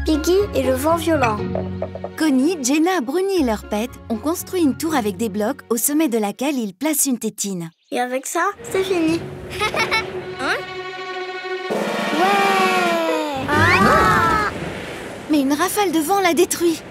Piggy et le vent violent. Connie, Jenna, Bruni et leur pet ont construit une tour avec des blocs au sommet de laquelle ils placent une tétine. Et avec ça, c'est fini. Hein? Ouais! Ah! Mais une rafale de vent l'a détruit.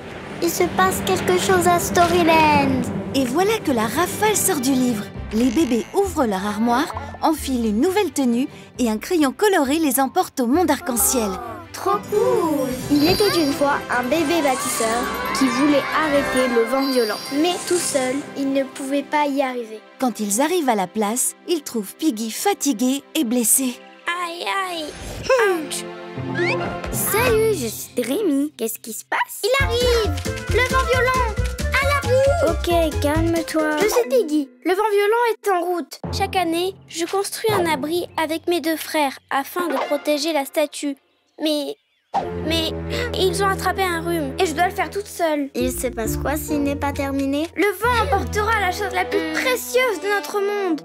Il se passe quelque chose à Storyland. Et voilà que la rafale sort du livre. Les bébés ouvrent leur armoire, enfilent une nouvelle tenue et un crayon coloré les emporte au monde arc-en-ciel. Trop cool! Il était une fois un bébé bâtisseur qui voulait arrêter le vent violent. Mais tout seul, il ne pouvait pas y arriver. Quand ils arrivent à la place, ils trouvent Piggy fatigué et blessé. Aïe aïe! Ouch! Salut, je suis Dreamy. Qu'est-ce qui se passe? Il arrive! Le vent violent! À l'abri! Ok, calme-toi. Je suis Piggy. Le vent violent est en route. Chaque année, je construis un abri avec mes deux frères afin de protéger la statue. Mais ils ont attrapé un rhume et je dois le faire toute seule. Il se passe quoi s'il n'est pas terminé? Le vent emportera la chose la plus précieuse de notre monde.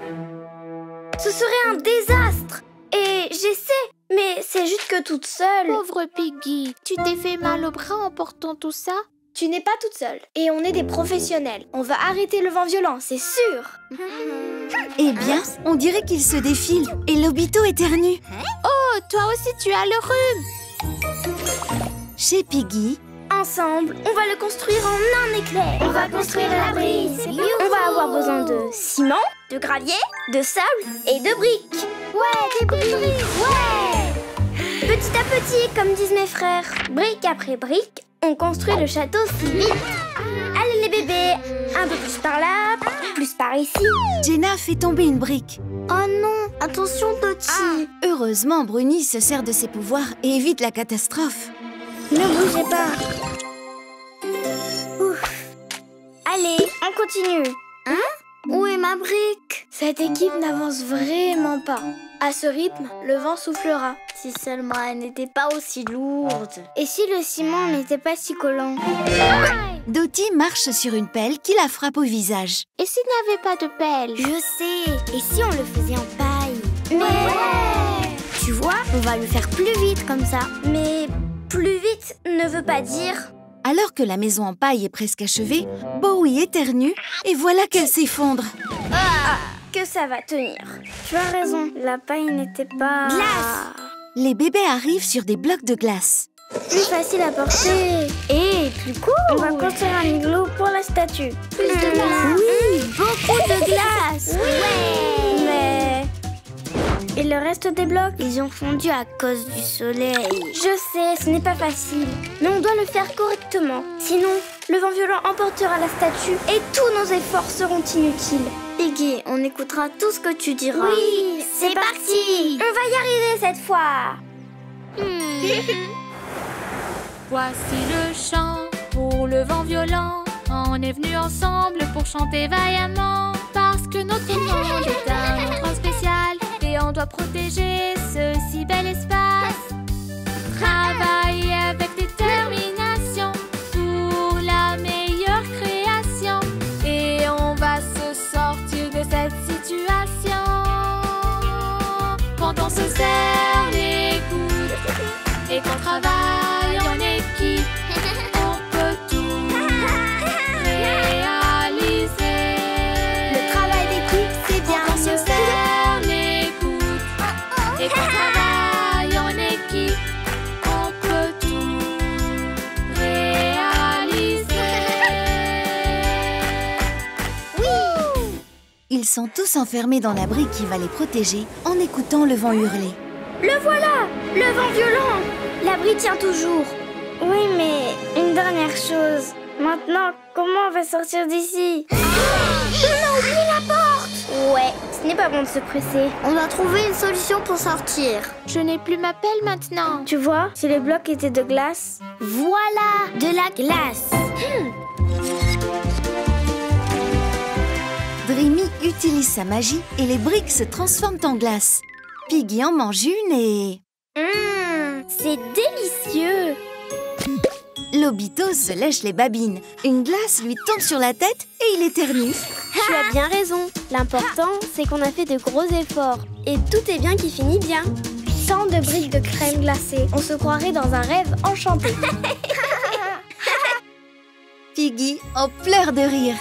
Ce serait un désastre. Et j'essaie, mais c'est juste que toute seule. Pauvre Piggy, tu t'es fait mal au bras en portant tout ça? Tu n'es pas toute seule. Et on est des professionnels. On va arrêter le vent violent, c'est sûr. Eh bien, on dirait qu'ils se défilent et Lobito éternue. Oh, toi aussi tu as le rhume. Chez Piggy, Ensemble, on va le construire en un éclair. On va construire l'abri. On va avoir besoin de ciment, de gravier, de sable et de briques. Ouais, des briques. Ouais. Petit à petit, comme disent mes frères, brique après brique, on construit le château si vite. Allez les bébés, un peu plus par là, plus par ici. Jenna fait tomber une brique. Oh non, attention petit. Heureusement, Bruni se sert de ses pouvoirs et évite la catastrophe. Ne bougez pas. Ouf. Allez, on continue. Hein? Où est ma brique? Cette équipe n'avance vraiment pas. À ce rythme, le vent soufflera. Si seulement elle n'était pas aussi lourde. Et si le ciment n'était pas si collant? Dottie marche sur une pelle qui la frappe au visage. Et s'il n'y avait pas de pelle? Je sais. Et si on le faisait en paille? Mais tu vois, on va le faire plus vite comme ça. Mais plus vite ne veut pas dire... Alors que la maison en paille est presque achevée, Bowie éternue et voilà qu'elle s'effondre. Ah, que ça va tenir. Tu as raison, la paille n'était pas... Glace! Les bébés arrivent sur des blocs de glace. Plus facile à porter. Et plus cool. On va construire un igloo pour la statue. Plus de glace. Oui, beaucoup de glace. Oui. Mais... Et le reste des blocs, ils ont fondu à cause du soleil. Je sais, ce n'est pas facile. Mais on doit le faire correctement. Sinon, le vent violent emportera la statue et tous nos efforts seront inutiles. Piggy, on écoutera tout ce que tu diras. Oui, c'est parti. On va y arriver cette fois. Voici le chant pour le vent violent. On est venus ensemble pour chanter vaillamment. Parce que notre monde est un endroit spécial et on doit protéger ce si bel espace. Travailler avec détermination pour la meilleure création. Et on va se sortir de cette situation. Quand on se serre les coudes et qu'on travaille en équipe, on peut tout réaliser. Le travail d'équipe, c'est bien. Quand on se serre les coudes et qu'on travaille en équipe, on peut tout réaliser. Ils sont tous enfermés dans l'abri qui va les protéger en écoutant le vent hurler. Le voilà, le vent violent. L'abri tient toujours. Oui, mais une dernière chose. Maintenant, comment on va sortir d'ici? On a oublié la porte. Ouais, ce n'est pas bon de se presser. On doit trouver une solution pour sortir. Je n'ai plus ma pelle maintenant. Tu vois, si les blocs étaient de glace... Voilà, de la glace. Dreamy utilise sa magie et les briques se transforment en glace. Piggy en mange une et... C'est délicieux. Lobito se lèche les babines. Une glace lui tombe sur la tête et il éternue. Tu as bien raison. L'important, c'est qu'on a fait de gros efforts. Et tout est bien qui finit bien. tant de briques de crème glacée. On se croirait dans un rêve enchanté. Piggy en pleure de rire.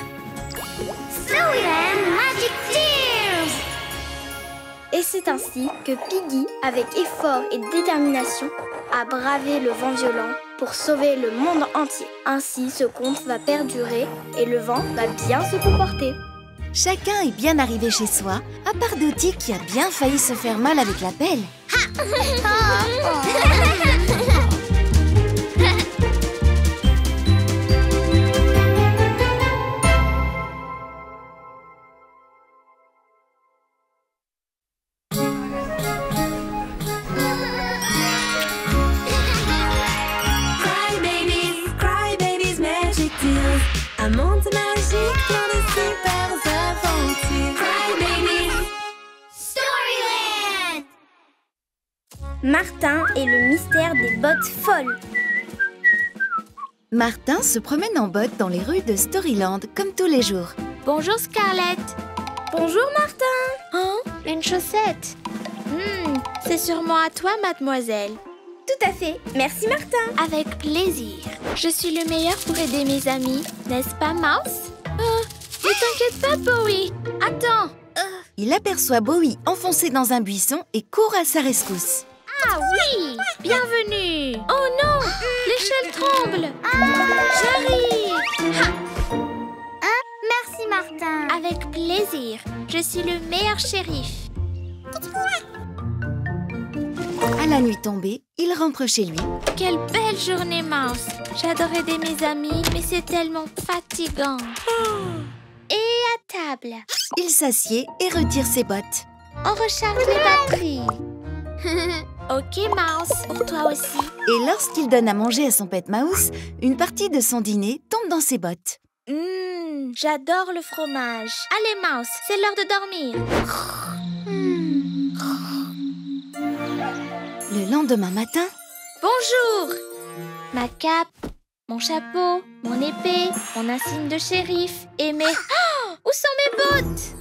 Storyland Magic Tears! Et c'est ainsi que Piggy, avec effort et détermination, a bravé le vent violent pour sauver le monde entier. Ainsi, ce conte va perdurer et le vent va bien se comporter. Chacun est bien arrivé chez soi, à part Dottie qui a bien failli se faire mal avec la pelle. Cry babies, magic tears. Un monde magique plein de super aventures. Cry babies. Storyland! Martin et le mystère des bottes folles. Martin se promène en botte dans les rues de Storyland comme tous les jours. Bonjour Scarlett. Bonjour Martin! Hein? Une chaussette. C'est sûrement à toi, mademoiselle. Tout à fait. Merci Martin. Avec plaisir. Je suis le meilleur pour aider mes amis, n'est-ce pas, Mouse? Ne t'inquiète pas, Bowie. Attends. Il aperçoit Bowie enfoncé dans un buisson et court à sa rescousse. Ah oui! Bienvenue! Oh non! L'échelle tremble! J'arrive! Merci Martin. Avec plaisir. Je suis le meilleur shérif. À la nuit tombée, il rentre chez lui. Quelle belle journée, Mouse. J'adore aider mes amis, mais c'est tellement fatigant. Et à table. Il s'assied et retire ses bottes. On recharge les batteries. Ok, Mouse, pour toi aussi. Et lorsqu'il donne à manger à son pet mouse, une partie de son dîner tombe dans ses bottes. J'adore le fromage. Allez, Mouse, c'est l'heure de dormir. Le lendemain matin, Bonjour! Ma cape, mon chapeau, mon épée, mon insigne de shérif et mes... où sont mes bottes?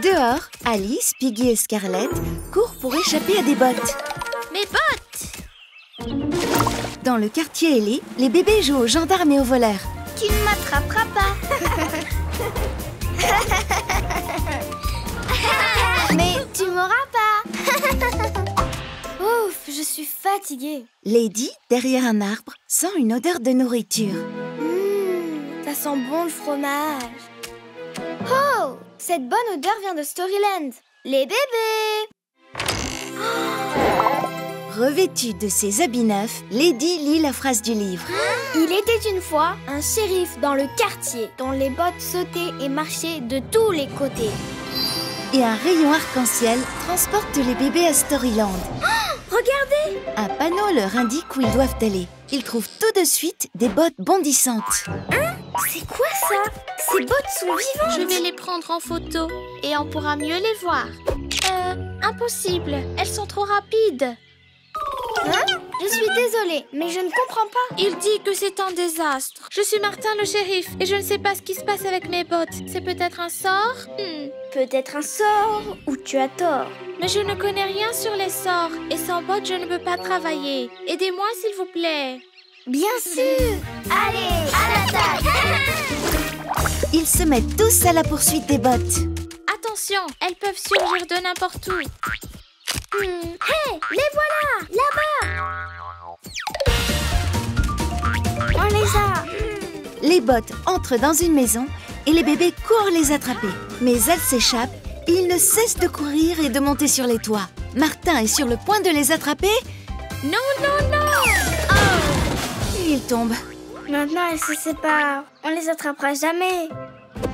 dehors, Alice, Piggy et Scarlett courent pour échapper à des bottes. Mes bottes! Dans le quartier ailé, les bébés jouent aux gendarmes et aux voleurs. Tu ne m'attraperas pas. Mais tu m'auras pas. Ouf, je suis fatiguée. Lady, derrière un arbre, sent une odeur de nourriture. Ça sent bon le fromage. Oh, cette bonne odeur vient de Storyland. Les bébés. Revêtue de ses habits neufs, Lady lit la phrase du livre. Il était une fois un shérif dans le quartier dont les bottes sautaient et marchaient de tous les côtés. Et un rayon arc-en-ciel transporte les bébés à Storyland. Regardez! Un panneau leur indique où ils doivent aller. Ils trouvent tout de suite des bottes bondissantes. C'est quoi ça? Ces bottes sont vivantes! Je vais les prendre en photo et on pourra mieux les voir. Impossible, elles sont trop rapides. Je suis désolée, mais je ne comprends pas. Il dit que c'est un désastre. Je suis Martin le shérif et je ne sais pas ce qui se passe avec mes bottes. C'est peut-être un sort? Peut-être un sort ou tu as tort. Mais je ne connais rien sur les sorts et sans bottes, je ne peux pas travailler. Aidez-moi, s'il vous plaît. Bien sûr! Allez, à l'attaque! Ils se mettent tous à la poursuite des bottes. Attention, elles peuvent surgir de n'importe où. Hé, les voilà! Là-bas! On les a! Les bottes entrent dans une maison et les bébés courent les attraper. Mais elles s'échappent et ils ne cessent de courir et de monter sur les toits. Martin est sur le point de les attraper. Non, non, non! Et il tombe. Maintenant, elles se séparent. On les attrapera jamais.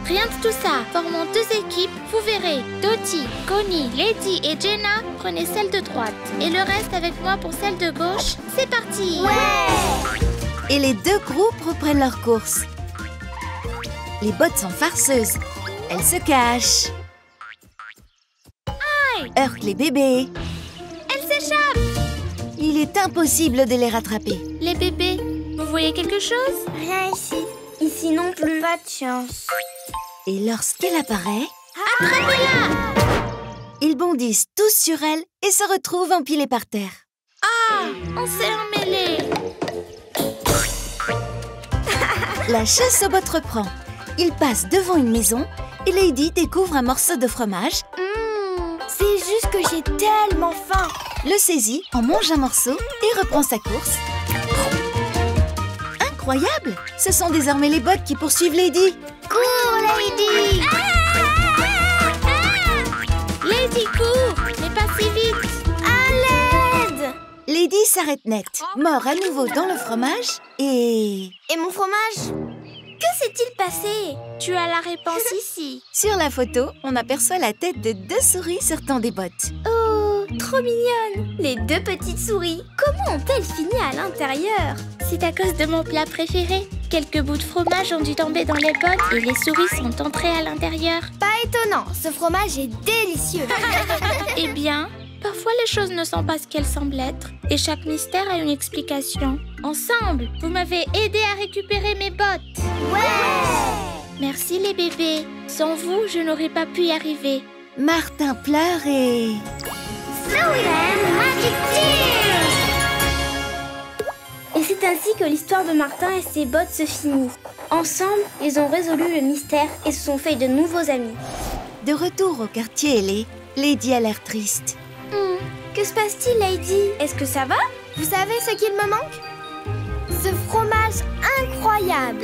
Rien de tout ça. Formons deux équipes, vous verrez. Dottie, Connie, Lady et Jenna, prenez celle de droite. Et le reste avec moi pour celle de gauche. C'est parti! Et les deux groupes reprennent leur course. Les bottes sont farceuses. Elles se cachent. Heurtent les bébés. Elles s'échappent! Il est impossible de les rattraper. Les bébés, vous voyez quelque chose? Rien ici. Ici non plus. Pas de chance. Et lorsqu'elle apparaît, Attrapez-la! Ils bondissent tous sur elle et se retrouvent empilés par terre. Ah, on s'est emmêlés. La chasse aux bottes reprend. Ils passent devant une maison et Lady découvre un morceau de fromage, C'est juste que j'ai tellement faim. le saisit, en mange un morceau et reprend sa course. Incroyable! Ce sont désormais les bottes qui poursuivent Lady. Cours, Lady! Lady court, mais pas si vite. À l'aide! Lady s'arrête net, mord à nouveau dans le fromage et... Et mon fromage? Que s'est-il passé? Tu as la réponse ici. Sur la photo, on aperçoit la tête de 2 souris sortant des bottes. Oh, trop mignonne! Les 2 petites souris. Comment ont-elles fini à l'intérieur? C'est à cause de mon plat préféré. Quelques bouts de fromage ont dû tomber dans les bottes et les souris sont entrées à l'intérieur. Pas étonnant, ce fromage est délicieux. Eh bien, parfois les choses ne sont pas ce qu'elles semblent être. Et chaque mystère a une explication. Ensemble, vous m'avez aidé à récupérer mes bottes. Ouais! Merci les bébés. Sans vous, je n'aurais pas pu y arriver. Martin pleure et... Zoeyland Magic Tears! Et c'est ainsi que l'histoire de Martin et ses bottes se finit. Ensemble, ils ont résolu le mystère et se sont fait de nouveaux amis. De retour au quartier ailé, Lady a l'air triste. Que se passe-t-il, Lady? Est-ce que ça va? Vous savez ce qu'il me manque? Ce fromage incroyable!